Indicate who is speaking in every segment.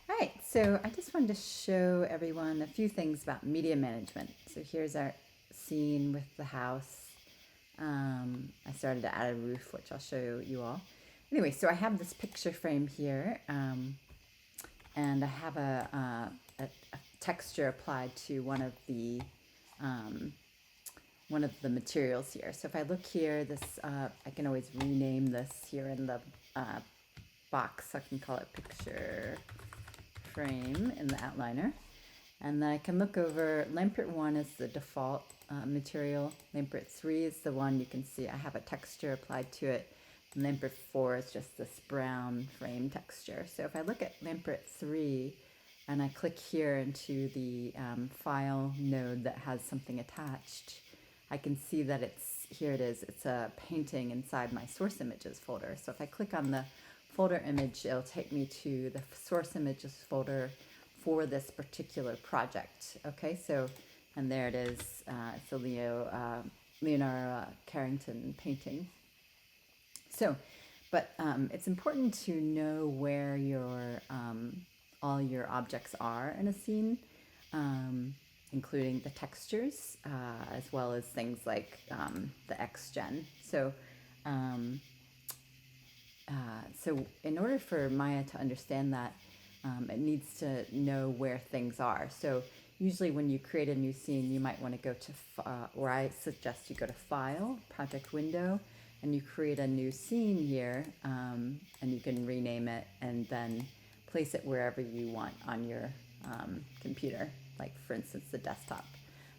Speaker 1: All right, so I just wanted to show everyone a few things about media management. So here's our scene with the house. I started to add a roof, which I'll show you all. Anyway, so I have this picture frame here, and I have a texture applied to um, one of the materials here. So if I look here, this I can always rename this here in the box. I can call it picture frame in the outliner. And then I can look over, Lampert 1 is the default material. Lampert 3 is the one you can see I have a texture applied to it. And Lampert 4 is just this brown frame texture. So if I look at Lampert 3 and I click here into the file node that has something attached, I can see that here it is, it's a painting inside my source images folder. So if I click on the folder image, it'll take me to the source images folder for this particular project. Okay, so, and there it is, it's a Leonora Carrington painting. So, but it's important to know where all your objects are in a scene, including the textures, as well as things like the XGen. So in order for Maya to understand that, it needs to know where things are. So usually when you create a new scene, you might want to go to, or I suggest you go to File, Project Window, and you create a new scene here, and you can rename it and then place it wherever you want on your computer, like for instance the desktop.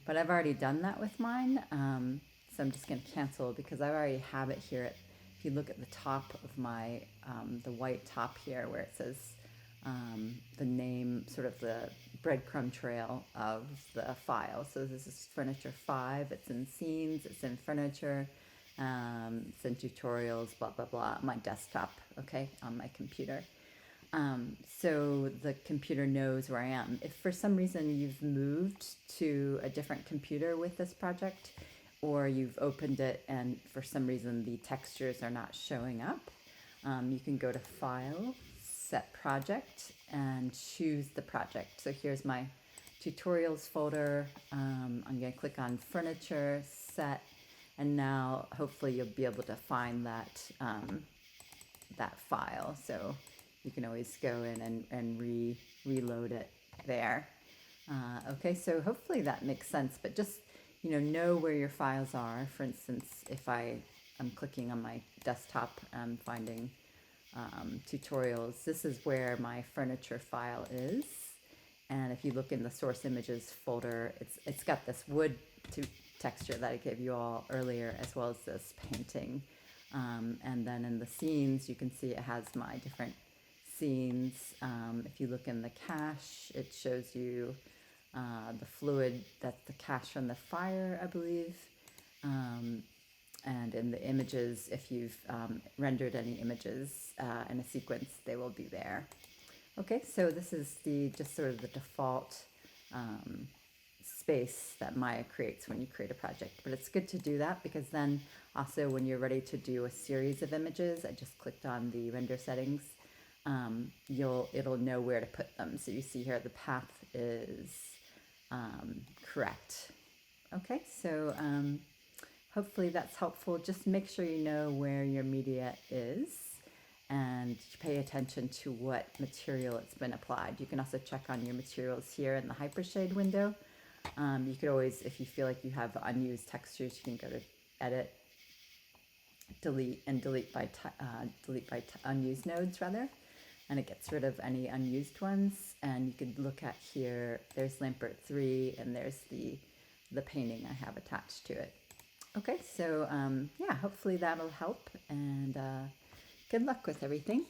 Speaker 1: But I've already done that with mine, so I'm just going to cancel because I already have it here. If you look at the top of my, the white top here where it says the name, sort of the breadcrumb trail of the file. So this is Furniture 5, it's in Scenes, it's in Furniture, it's in Tutorials, blah, blah, blah, my desktop, okay, on my computer. So the computer knows where I am. If for some reason you've moved to a different computer with this project, or you've opened it and for some reason the textures are not showing up, you can go to File, Set Project, and choose the project. So here's my tutorials folder. I'm going to click on Furniture, Set, and now hopefully you'll be able to find that, that file. So you can always go in and reload it there. Okay, so hopefully that makes sense, but just know where your files are. For instance, if I'm clicking on my desktop, I'm finding tutorials. This is where my furniture file is. And if you look in the source images folder, it's got this wood texture that I gave you all earlier, as well as this painting. And then in the scenes, you can see it has my different scenes. If you look in the cache, it shows you the fluid, that's the cache from the fire, I believe. And in the images, if you've rendered any images in a sequence, they will be there. Okay, so this is just sort of the default space that Maya creates when you create a project. But it's good to do that because then also when you're ready to do a series of images, I just clicked on the render settings, it'll know where to put them. So you see here the path is correct. Okay, so hopefully that's helpful. Just make sure you know where your media is and pay attention to what material it's been applied. You can also check on your materials here in the Hypershade window. You could always, if you feel like you have unused textures, you can go to Edit, Delete, and delete by unused nodes rather, and it gets rid of any unused ones. And you could look at here, there's Lampert 3, and there's the painting I have attached to it. Okay, so yeah, hopefully that'll help, and good luck with everything.